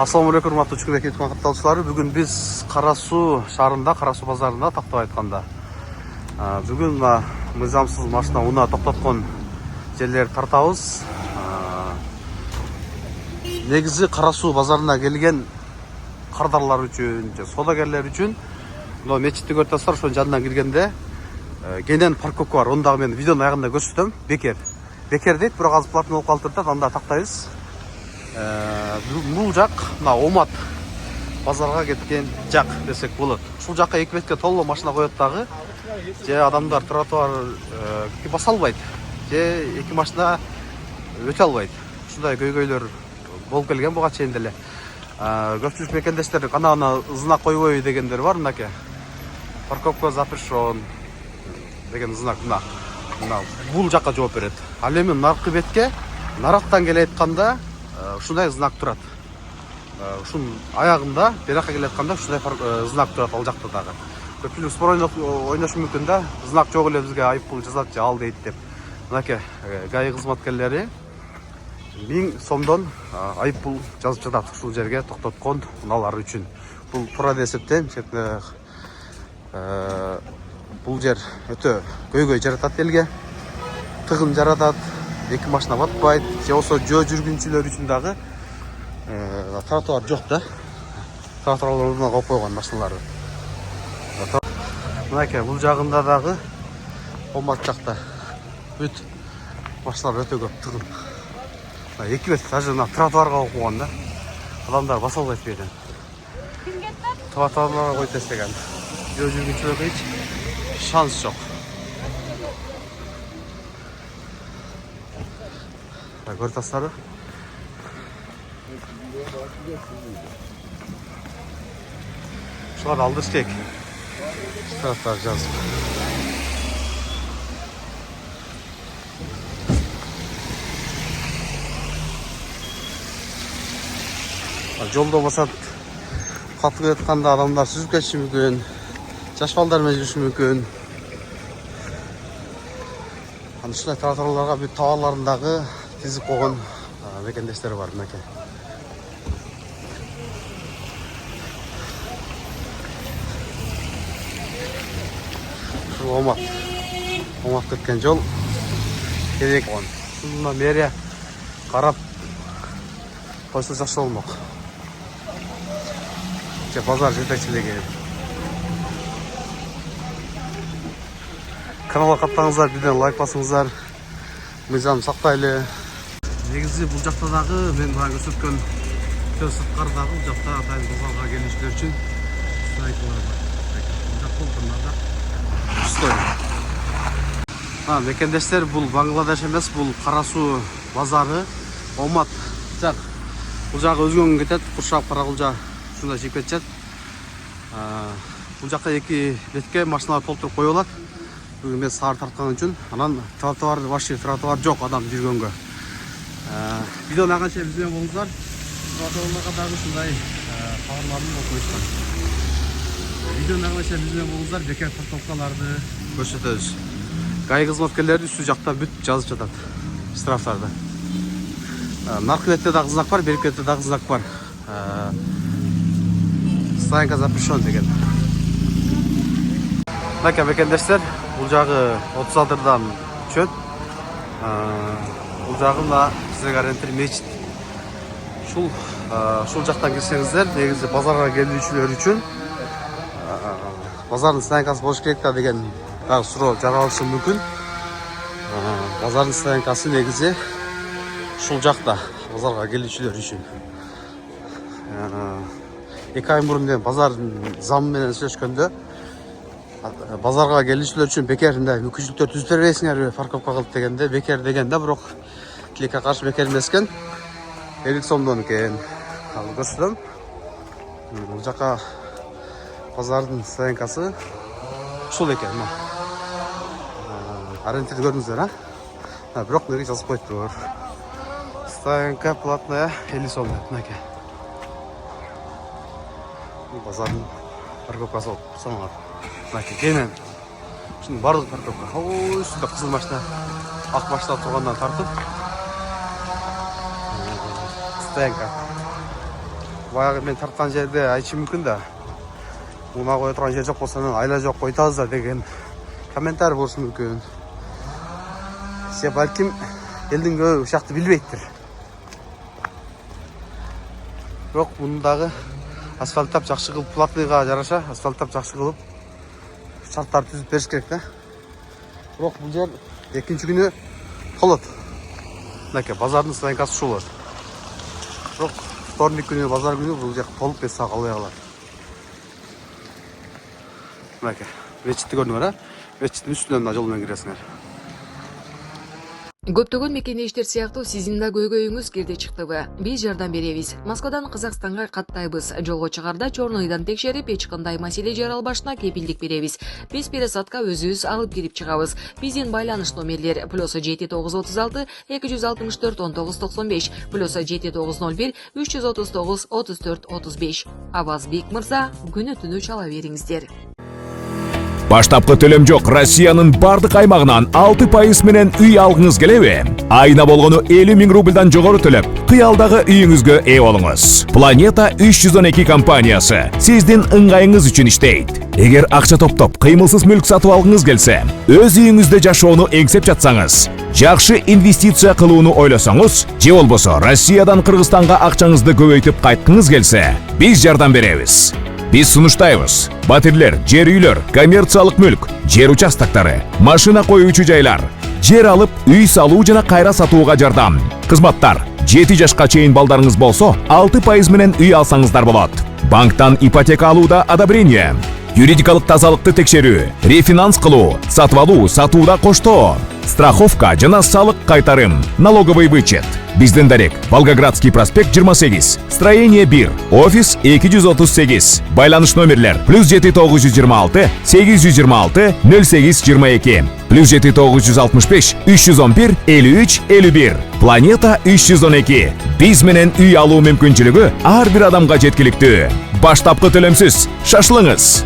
Assalamualaikum урматтуу Чүкүрек YouTube катталуучулары. Бүгүн биз Кара Суу шаарында, Кара Суу базарында тактап айтканда. Бүгүн мыйзамсыз машина унаа токтоткон жерлерди тартабыз. Негизи Кара Суу базарына келген кардарлар үчүн, соодагерлер үчүн мына мечитти көрүп атасыздар, ошонун жанынан киргенде кенен парковка бар. Onu дагы мен видеонун аягында көрсөтөм. Бекер дейт, бирок азыр платный болуп калыптыр да, анда тактайбыз. Бул жак мына Омат базарга кеткен жак десек болот. Ушул жакка эки бетке толо машина коет дагы. Же адамдар тротуар баса албайт, же эки машина өтө албайт. Ушундай көйгөйлөр болуп келген буга чейин деле. Көпчүлүк мекендештер кана знак койбойбу дегендер бар. Мынакей парковка запрещен деген знак мына бул жакка жооп берет. Ал эми наркы бетке нарактан келе айтканда ушундай знак турат. Ушунун аягында беракка келе айтканда ушундай знак турат ал жакта дагы. Көпчүлүк спор ойношу мүмкүн да, знак жок эле бизге айыппул жазат же ал дейт деп. Мынакей ГАИ кызматкерлери 1000 сомдон айыппул жазып жатат ушул жерге токтоткон унаалар үчүн. Бул туура деп эсептейм. Бул жер өтө көйгөй жаратат элге. Тыгын жаратат, эки машина батпайт, же болсо жүргүнчүлөр үчүн дагы тротуар жок да. Тротуарлардан коюп койгон машиналарды. Мынакей бул жагында дагы Омат жакта бүт машиналар өтө көп тыгын. Эки бет даже тротуарга коюп койгон да. Адамдар баса албайт бүйдөн. Тротуарларга коюп эстеген. Жүргүнчүлөргө эч шанс жок. Көрүп атасыздарбы? Ушуларды алдырыш керек. Штрафтар жазып. Жолдо басат катып кетканда адамдар сүзүп кетиши мүмкүн. Жаш балдар менен жүрүшү мүмкүн. Ушундай тротуарларга бүт товарларын дагы тизип койгон мекендештер бар. Мынакей. Ушул Омат кеткен жол керек болгон. Ушуна мэрия карап койсо жакшы болмок. Же базар жетекчилиги. Каналга каттаңыздар, видеону лайк басыңыздар. Мыйзам сактайлы. Негизи бул жакта дагы мен мына көрсөткөн сырткардагы бул жакта атайын базарга келүүчүлөр үчүн стойкалар бар. Бул жакта турганда стой. Мекендештер, бул Бангладеш эмес, бул Кара Суу базары, Омат жак. Бул жагы өзгөнгө кетет, Куршап, Каракулжа ушундай чыгып кетет. Бул жакта эки бетке машиналар толтуруп коюп алат. Бүгүн мен саар тарткан үчүн, анан тротуар жок адам жүргөнгө. Видеону аганча биз менен болуңуздар. Тротуарларга дагы ушундай кабарларын окуйсуздар. Видеону аганча биз менен болуңуздар, бекер парковкаларды көрсөтөбүз. ГАИ кызматкерлери үстү жакта бүт жазып жатат штрафтарды. Наркы бетте дагы знак бар, берки бетте дагы знак бар. Стоянка запрещен деген. Мынакей мекендештер, бул жагы 30 адырдан чөт. Бул жагында сизге ориентир мечит. Ушул жактан кирсеңиздер, негизи базарга келүүчүлөр үчүн базардын стоянкасы болуш керек да деген дагы суроо жаралышы мүмкүн. Базардын стоянкасы негизи ушул жакта базарга келүүчүлөр үчүн. 2 ай мурун базардын замы менен сүйлөшкөндө базарга келүүчүлөр үчүн бекер мындай мүмкүнчүлүктөр түзүп бербейсиңерби, парковка кылып дегенде бекер деген да, бирок тилекке каршы бекер эмес экен. 50 сомдон экен. Ал көрсөтөм. Бул жака базардын стоянкасы ушул экен. Ориентир көрдүңүздөр, бирок неге жазып коюптур. Стоянка платная 50 сом. Мынакей. Базардын парковкасы болуп саналат. Мынакей кенен. Ушунун бардык парковка. Үстүндө кызыл машина, ак машина тургандан тартып. Стоянка. баягы мен тарткан жерде айтышы мүмкүн да. Муна кое турган жер жок болсо айла жок койтабыздар деген комментарий болушу мүмкүн. Се балким элдин көбү ушакты билбейттир. Бирок мундагы асфальттап жакшы кылып, платныйга жараша асфальттап жакшы кылып шарттар түзүп бериш керек да. Бирок бул жер экинчи күнү толот. Мынакей базардын стоянкасы ушул болот. Бирок вторник күнү, базар күнү бул жер толуп кетсе калбай калат. Мынакей мечитти көрдүңөр, мечиттин үстүнөн мына жол менен киресиңер. Көптөгөн мекендештер сыяктуу сиздин да көйгөйүңүз кирди чыктыбы? Биз жардам беребиз. Москвадан Казакстанга каттайбыз. Жолго чыгарда чорнойдан текшерип, эч кандай маселе жаралбашына кепилдик беребиз. Биз пересадка өзүбүз алып кирип чыгабыз. Биздин байланыш номерлер +7936 264 1995 +7901 339 34 35. Авазбек мырза, күнү түнү чала бериңиздер. Баштапкы төлөм жок Россиянын бардык аймагынан 6% менен үй алгыңыз келеби? Айына болгону 50 000 рубльдан жогору төлөп, кыялдагы үйүңүзгө ээ болуңуз. Planeta 312 компаниясы сиздин ыңгайыңыз үчүн иштейт. Эгер акча топтоп, кыймылсыз мүлк сатып алгыңыз келсе, өз үйүңүздө жашоону эңсеп жатсаңыз, жакшы инвестиция кылууну ойлосоңуз, же болбосо Россиядан Кыргызстанга акчаңызды көбөйтүп кайткыңыз келсе, биз жардам беребиз. Биз сунуштайбыз. Батирлер, жер үйлөр, коммерциялык мүлк, жер участоктары, машина коюучу жайлар, жер алып, үй салуу жана кайра сатууга жардам. Кызматтар: 7 жашка чейин балдарыңыз болсо, 6% менен үй алсаңыздар болот. Банктан ипотека алууда одобрение, юридикалык тазалыкты текшерүү, рефинанс кылуу, сатып алуу, сатууда коштоо, страховка жана салык кайтарым, налоговый вычет. Биздин дарек: Волгоградский проспект 28, строение 1, офис 238. Байланыш номерлер +7926 826 0822 +7965 311 53 51. Planeta 312. Биз менен үй алуу мүмкүнчүлүгү ар бир адамга жеткиликтүү. Баштапкы төлөмсүз. Шашылыңыз.